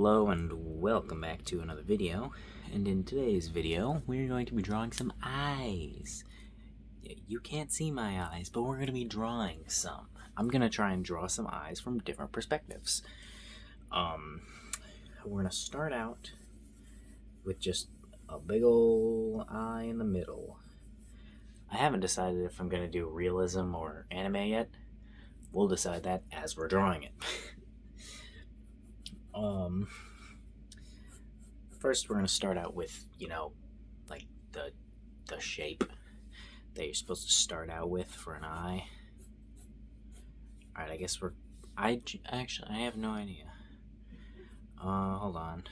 Hello and welcome back to another video, and in today's video we're going to be drawing some eyes. You can't see my eyes, but we're going to be drawing some. I'm going to try and draw some eyes from different perspectives. We're going to start out with just a big ol' eye in the middle. I haven't decided if I'm going to do realism or anime yet. We'll decide that as we're drawing it. First we're going to start out with, like the shape that you're supposed to start out with for an eye. Alright, I guess I have no idea. Hold on.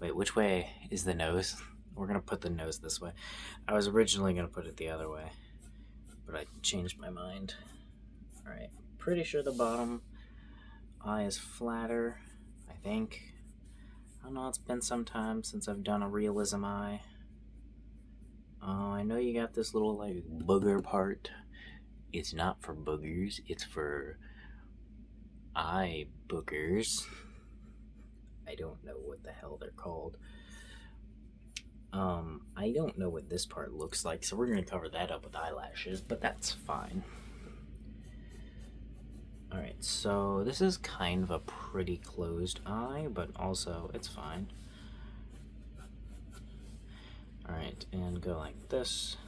Wait, which way is the nose? We're going to put the nose this way. I was originally going to put it the other way, but I changed my mind. Alright, pretty sure the bottom eye is flatter, I think. I don't know, it's been some time since I've done a realism eye. I know you got this little, like, booger part. It's not for boogers, it's for eye boogers. I don't know what the hell they're called. I don't know what this part looks like, so we're going to cover that up with eyelashes, but that's fine. Alright, so this is kind of a pretty closed eye, but also it's fine. Alright, and go like this.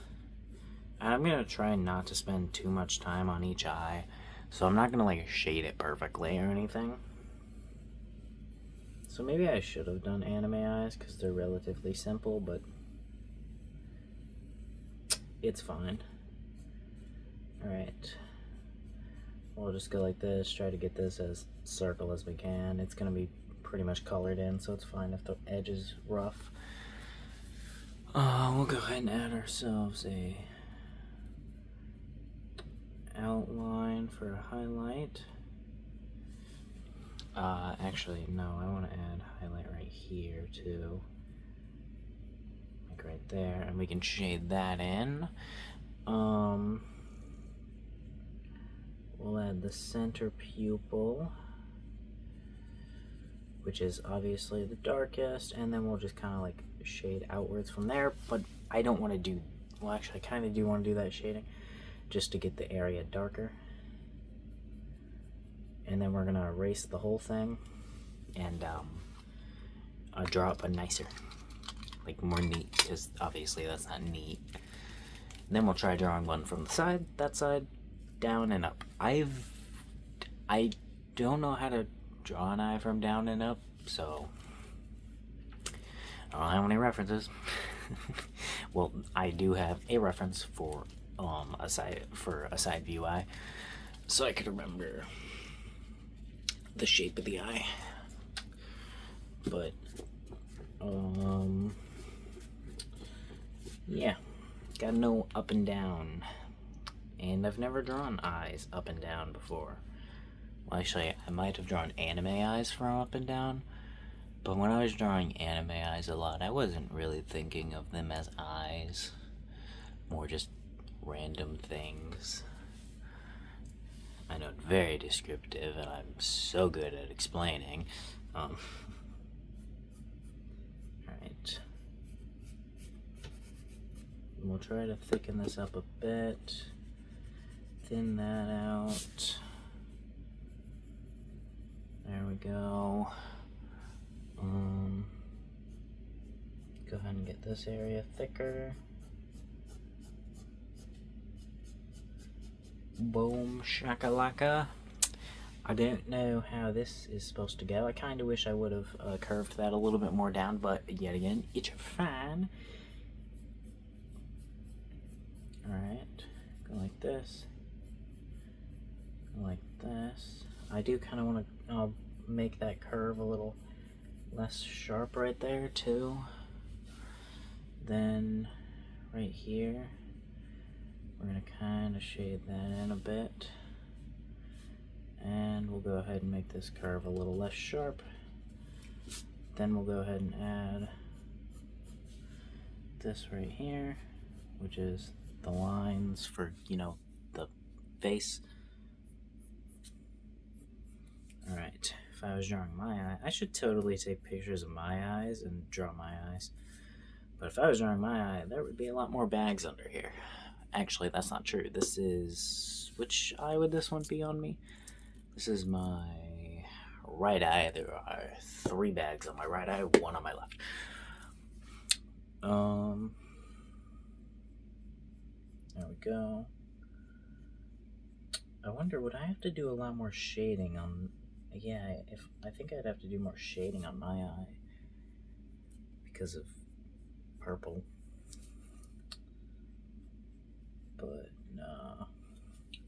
And I'm going to try not to spend too much time on each eye, so I'm not going to like shade it perfectly or anything. So maybe I should have done anime eyes because they're relatively simple, but it's fine. Alright. We'll just go like this, try to get this as circle as we can. It's going to be pretty much colored in, so it's fine if the edge is rough. We'll go ahead and add ourselves a outline for a highlight. Actually, no, I want to add highlight right here too. Like right there, and we can shade that in. We'll add the center pupil, which is obviously the darkest, and then we'll just kind of like shade outwards from there, but I don't want to do, well actually I kind of do want to do that shading just to get the area darker. And then we're going to erase the whole thing and draw up a nicer, like more neat, because obviously that's not neat. And then we'll try drawing one from the side, that side, down and up. I don't know how to draw an eye from down and up, so I don't have any references. Well, I do have a reference for a side view eye, so I could remember the shape of the eye. But yeah, gotta know up and down. And I've never drawn eyes up and down before. Well, actually, I might have drawn anime eyes from up and down, but when I was drawing anime eyes a lot, I wasn't really thinking of them as eyes, more just random things. I know it's very descriptive, and I'm so good at explaining. Alright. We'll try to thicken this up a bit. Thin that out. There we go. Go ahead and get this area thicker. Boom shakalaka. I don't know how this is supposed to go. I kind of wish I would have curved that a little bit more down, but yet again, it's fine. Alright, go like this. Like this. I do kind of want to make that curve a little less sharp right there too. Then right here we're going to kind of shade that in a bit, and we'll go ahead and make this curve a little less sharp. Then we'll go ahead and add this right here, which is the lines for, the face. Alright, if if I was drawing my eye. I should totally take pictures of my eyes and draw my eyes. But if I was drawing my eye, there would be a lot more bags under here. Actually, that's not true. This is... Which eye would this one be on me? This is my right eye. There are 3 bags on my right eye, 1 on my left. There we go. I wonder, would I have to do a lot more shading on... Yeah, I think I'd have to do more shading on my eye because of purple. But no,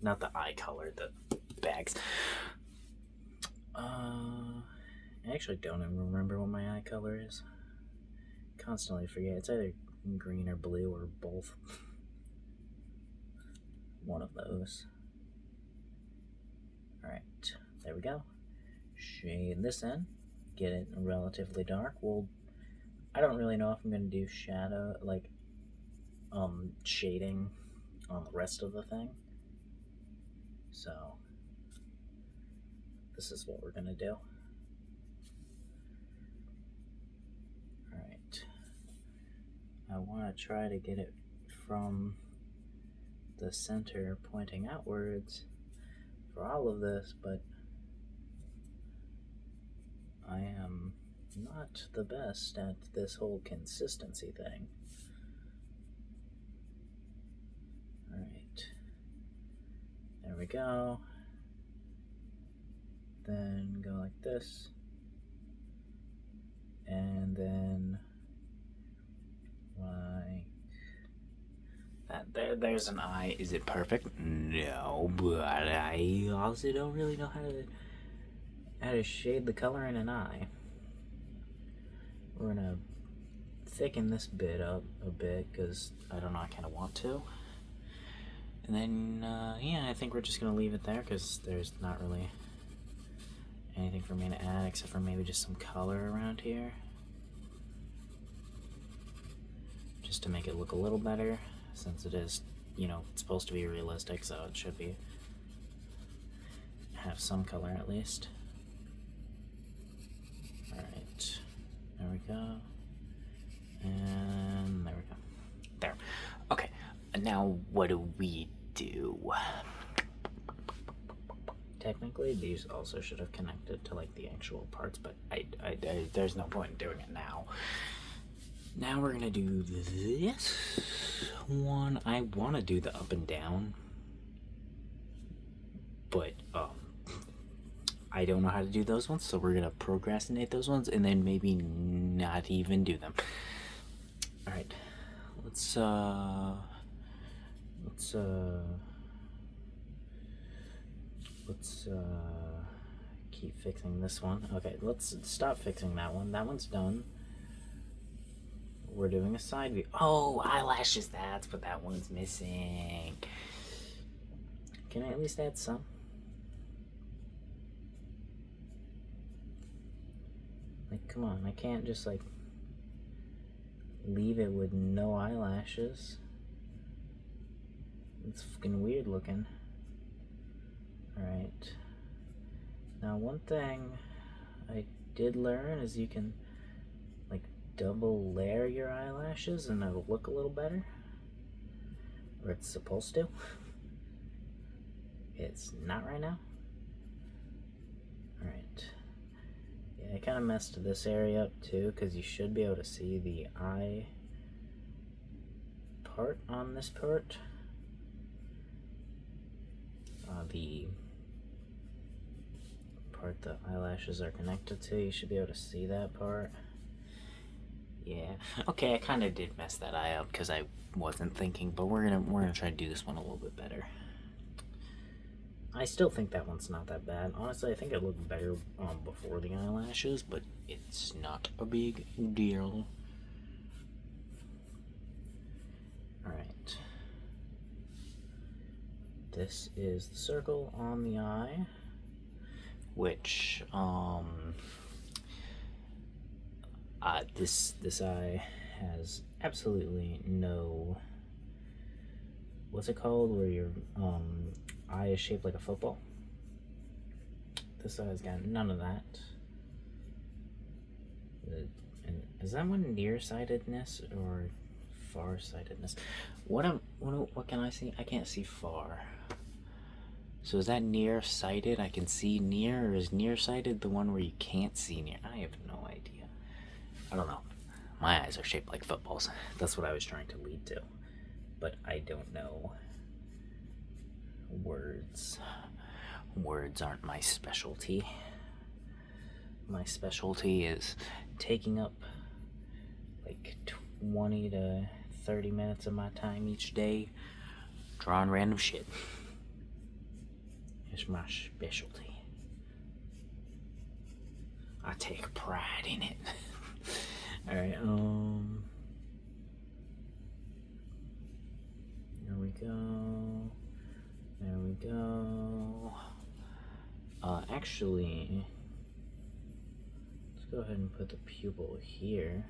not the eye color, the bags. I actually don't even remember what my eye color is. Constantly forget. It's either green or blue or both. One of those. Alright, there we go. Shade this in. Get it relatively dark. Well, I don't really know if I'm going to do shadow, like, shading on the rest of the thing. So, this is what we're going to do. Alright. I want to try to get it from the center pointing outwards for all of this, but I am not the best at this whole consistency thing. Alright. There we go. Then go like this. And then like that. There's an eye. Is it perfect? No, but I also don't really know how to shade the color in an eye. We're gonna thicken this bit up a bit because I don't know, I kind of want to. And then, yeah, I think we're just gonna leave it there because there's not really anything for me to add except for maybe just some color around here. Just to make it look a little better, since it is, you know, it's supposed to be realistic, so it should be have some color at least. Alright, there we go. And there we go. There. Okay, now what do we do? Technically, these also should have connected to like the actual parts, but there's no point in doing it now. Now we're gonna do this one. I want to do the up and down, but I don't know how to do those ones, so we're gonna procrastinate those ones and then maybe not even do them. All right, let's keep fixing this one. Okay, let's stop fixing that one. That one's done. We're doing a side view. Oh, eyelashes, that's what that one's missing. Can I at least add some? Like, come on, I can't just like leave it with no eyelashes. It's fucking weird looking. Alright. Now one thing I did learn is you can like double layer your eyelashes and it'll look a little better. Or it's supposed to. It's not right now. Alright. Yeah, I kind of messed this area up too because you should be able to see the eye part on this part. The part the eyelashes are connected to, you should be able to see that part. Yeah, okay, I kind of did mess that eye up because I wasn't thinking, but we're gonna try to do this one a little bit better. I still think that one's not that bad. Honestly, I think it looked better before the eyelashes, but it's not a big deal. Alright. This is the circle on the eye, which, this eye has absolutely no, what's it called, where your, eye is shaped like a football? This eye's got none of that. Is that one nearsightedness or farsightedness? What can I see? I can't see far. So is that nearsighted? I can see near, or is nearsighted the one where you can't see near? I have no idea. I don't know. My eyes are shaped like footballs. That's what I was trying to lead to. But I don't know. Words. Words aren't my specialty. My specialty is taking up like 20 to 30 minutes of my time each day drawing random shit. It's my specialty. I take pride in it. Alright, there we go. There we go. Actually, let's go ahead and put the pupil here.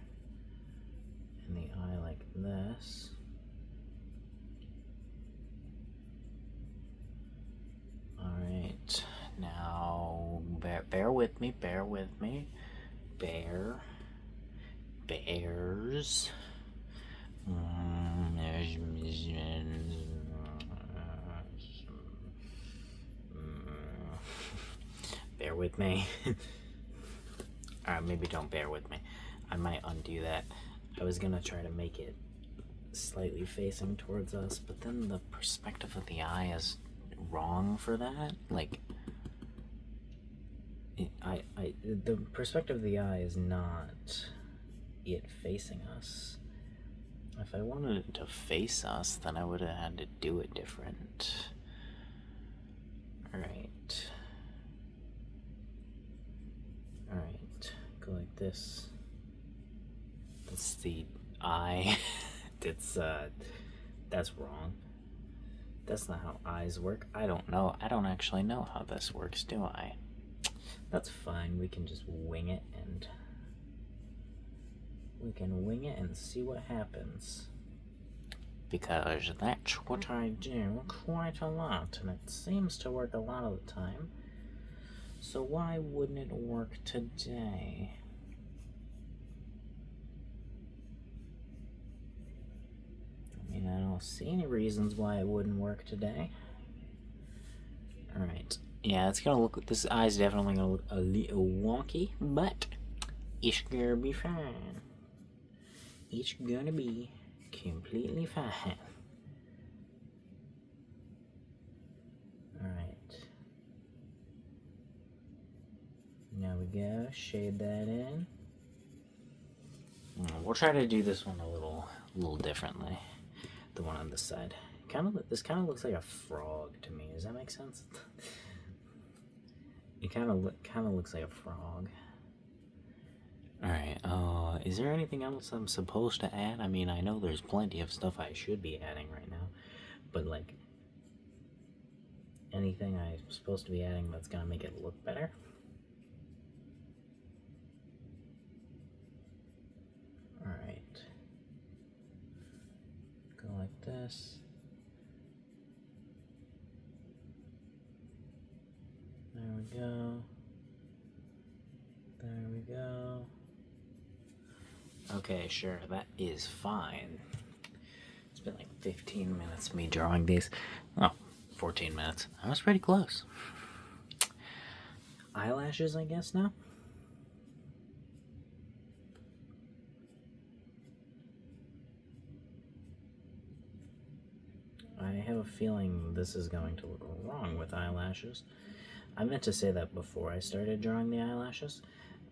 And the eye like this. Alright, now bear with me, bears. Bear with me. Alright, maybe don't bear with me. I might undo that. I was gonna try to make it slightly facing towards us, but then the perspective of the eye is wrong for that. Like, the perspective of the eye is not it facing us. If I wanted it to face us, then I would have had to do it different. Alright. Alright, go like this. That's the eye. That's wrong. That's not how eyes work. I don't know. I don't actually know how this works, do I? That's fine. We can just wing it and see what happens. Because that's what I do quite a lot, and it seems to work a lot of the time. So why wouldn't it work today? I mean, I don't see any reasons why it wouldn't work today. Alright. Yeah, it's gonna look, this eye's definitely gonna look a little wonky, but it's gonna be fine. It's gonna be completely fine. Alright. Now we go, shade that in. We'll try to do this one a little differently. The one on this side. This kind of looks like a frog to me. Does that make sense? It kind of looks like a frog. Alright, is there anything else I'm supposed to add? I mean, I know there's plenty of stuff I should be adding right now, but like, anything I'm supposed to be adding that's gonna make it look better? Alright. Go like this. There we go. There we go. Okay, sure, that is fine. It's been like 15 minutes me drawing these. Oh, 14 minutes. I was pretty close. Eyelashes, I guess, now? I have a feeling this is going to look wrong with eyelashes. I meant to say that before I started drawing the eyelashes,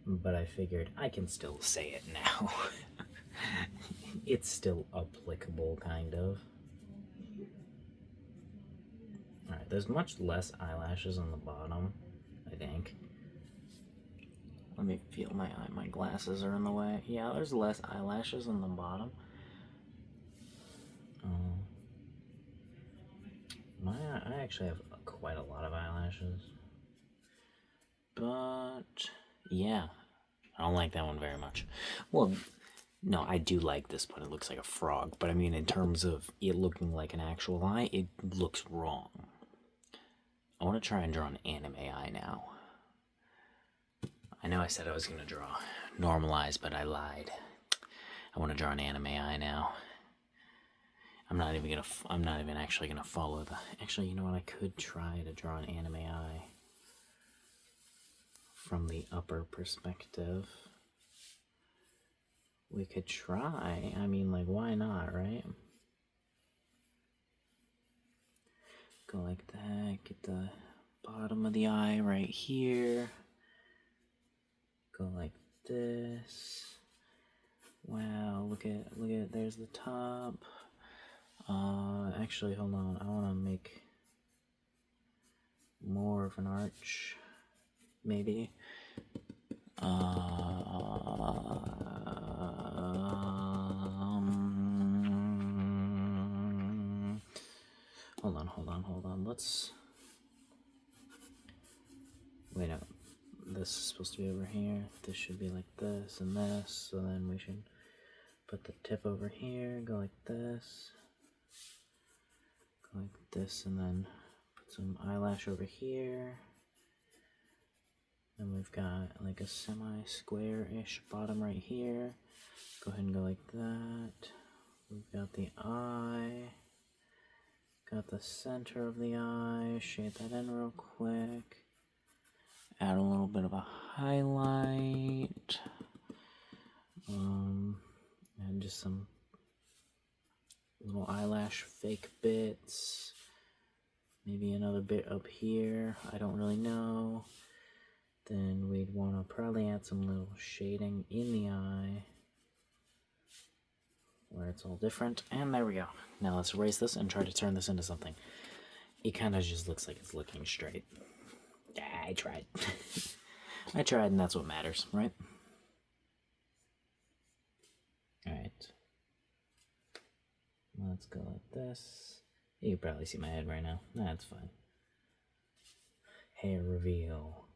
but I figured I can still say it now. It's still applicable, kind of. Alright, there's much less eyelashes on the bottom, I think. Let me feel my eye. My glasses are in the way. Yeah, there's less eyelashes on the bottom. I actually have quite a lot of eyelashes. But, yeah. I don't like that one very much. Well, no, I do like this, but it looks like a frog. But I mean, in terms of it looking like an actual eye, it looks wrong. I want to try and draw an anime eye now. I know I said I was going to draw normal eyes, but I lied. I want to draw an anime eye now. I'm not even actually gonna follow the. Actually, you know what? I could try to draw an anime eye from the upper perspective. We could try. I mean, like, why not, right? Go like that. Get the bottom of the eye right here. Go like this. Wow, look at, there's the top. Actually, hold on. I want to make more of an arch, maybe. Hold on. Let's. Wait, no. This is supposed to be over here. This should be like this and this. So then we should put the tip over here, go like this. Go like this, and then put some eyelash over here. Then we've got like a semi-square-ish bottom right here. Go ahead and go like that. We've got the eye. Got the center of the eye. Shade that in real quick. Add a little bit of a highlight. And just some little eyelash fake bits. Maybe another bit up here. I don't really know. Then we'd want to probably add some little shading in the eye where it's all different. And there we go. Now let's erase this and try to turn this into something. It kind of just looks like it's looking straight. Yeah, I tried. I tried, and that's what matters, right? Alright. Let's go like this. You can probably see my head right now. That's fine. Hair reveal.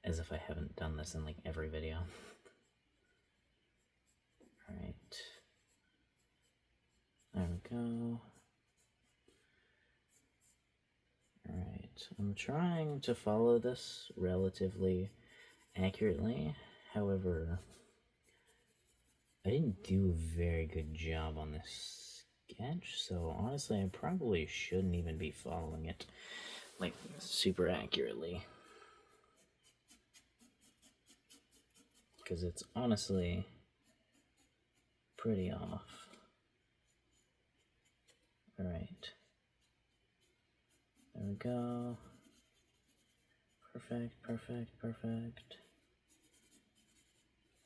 As if I haven't done this in like every video. Alright. There we go. Alright. I'm trying to follow this relatively accurately. However, I didn't do a very good job on this sketch, so honestly I probably shouldn't even be following it like super accurately. Because it's honestly pretty off. Alright. There we go. Perfect, perfect, perfect.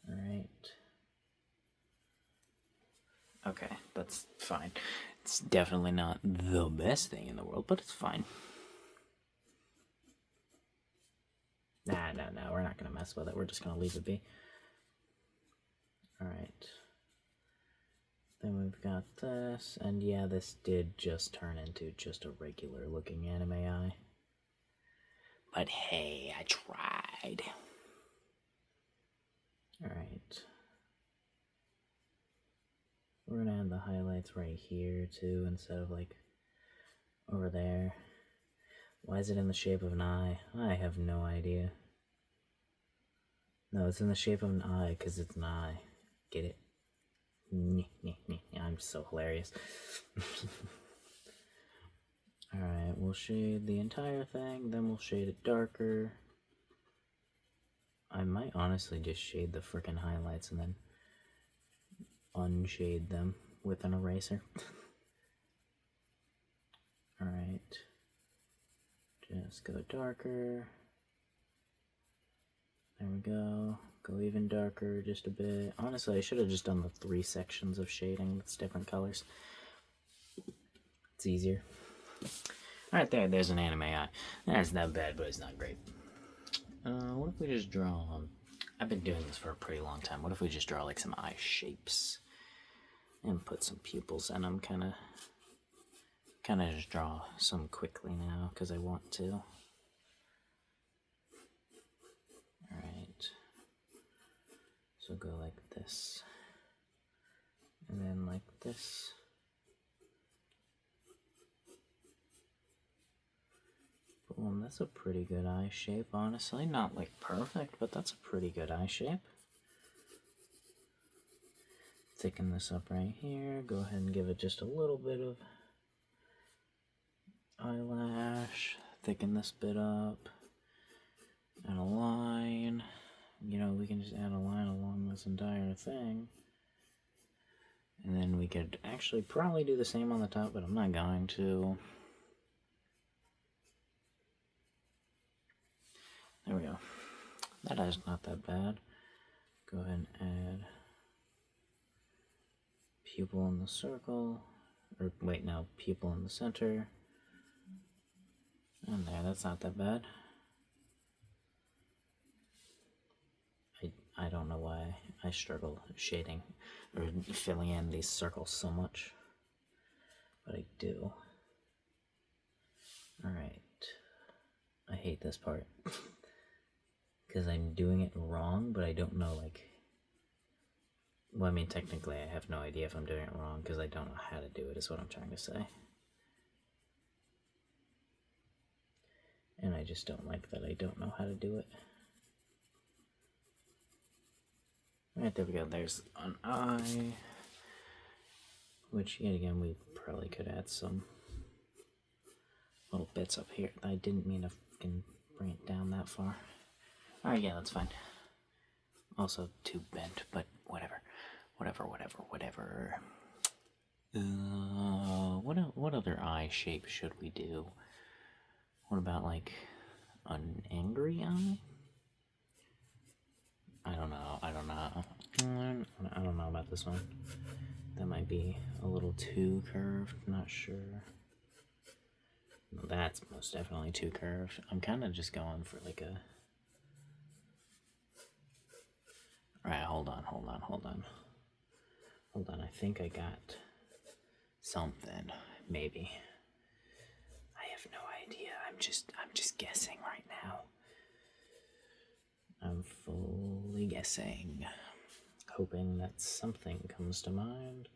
Alright. Okay, that's fine. It's definitely not the best thing in the world, but it's fine. No, we're not going to mess with it. We're just going to leave it be. Alright. Then we've got this, and yeah, this did just turn into just a regular looking anime eye. But hey, I tried. Alright. We're gonna add the highlights right here too, instead of like over there. Why is it in the shape of an eye? I have no idea. No, it's in the shape of an eye because it's an eye. Get it? I'm so hilarious. Alright, we'll shade the entire thing, then we'll shade it darker. I might honestly just shade the frickin' highlights and then unshade them with an eraser. Alright. Just go darker. There we go. Go even darker, just a bit. Honestly, I should have just done the 3 sections of shading with different colors. It's easier. Alright, there's an anime eye. That's not bad, but it's not great. What if we just draw... I've been doing this for a pretty long time. What if we just draw like some eye shapes? And put some pupils in them, kind of just draw some quickly now, because I want to. Alright. So go like this. And then like this. Boom, that's a pretty good eye shape, honestly. Not like perfect, but that's a pretty good eye shape. thicken this up right here. Go ahead and give it just a little bit of eyelash. Thicken this bit up. Add a line. You know, we can just add a line along this entire thing. And then we could actually probably do the same on the top, but I'm not going to. There we go. That is not that bad. Go ahead and add pupil in the circle. Or wait, no, pupil in the center. And there, that's not that bad. I don't know why I struggle shading or filling in these circles so much, but I do. Alright. I hate this part. Because I'm doing it wrong, but I don't know, like... Well, I mean, technically I have no idea if I'm doing it wrong, because I don't know how to do it, is what I'm trying to say. And I just don't like that I don't know how to do it. Alright, there we go. There's an eye. Which, yet again, we probably could add some little bits up here. I didn't mean to fucking bring it down that far. Alright, yeah, that's fine. Also, too bent, but whatever. Whatever. What other eye shape should we do? What about, like, an angry eye? I don't know. I don't know about this one. That might be a little too curved. Not sure. No, that's most definitely too curved. I'm kind of just going for like a... Alright, hold on. I think I got something. Maybe. I have no idea. I'm just guessing right now. I'm fully guessing, hoping that something comes to mind.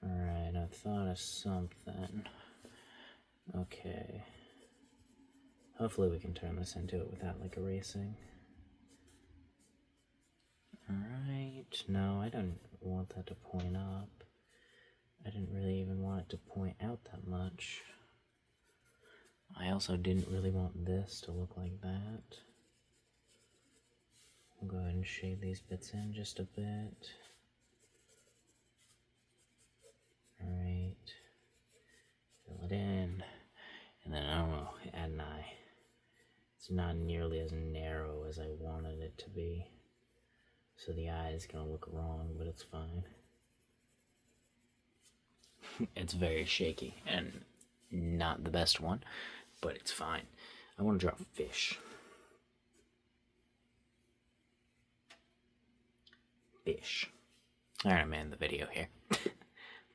Alright, I thought of something. Okay. Hopefully we can turn this into it without, like, erasing. Alright, no, I don't want that to point up. I didn't really even want it to point out that much. I also didn't really want this to look like that. We'll go ahead and shade these bits in just a bit. Alright. Fill it in. And then, I don't know, add an eye. It's not nearly as narrow as I wanted it to be. So the eye is going to look wrong, but it's fine. It's very shaky and not the best one, but it's fine. I want to draw fish. Fish. Alright, I'm gonna end the video here.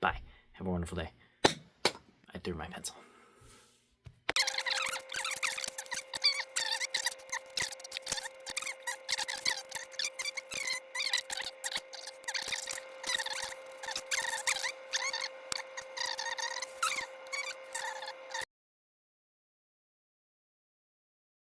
Bye. Have a wonderful day. I threw my pencil.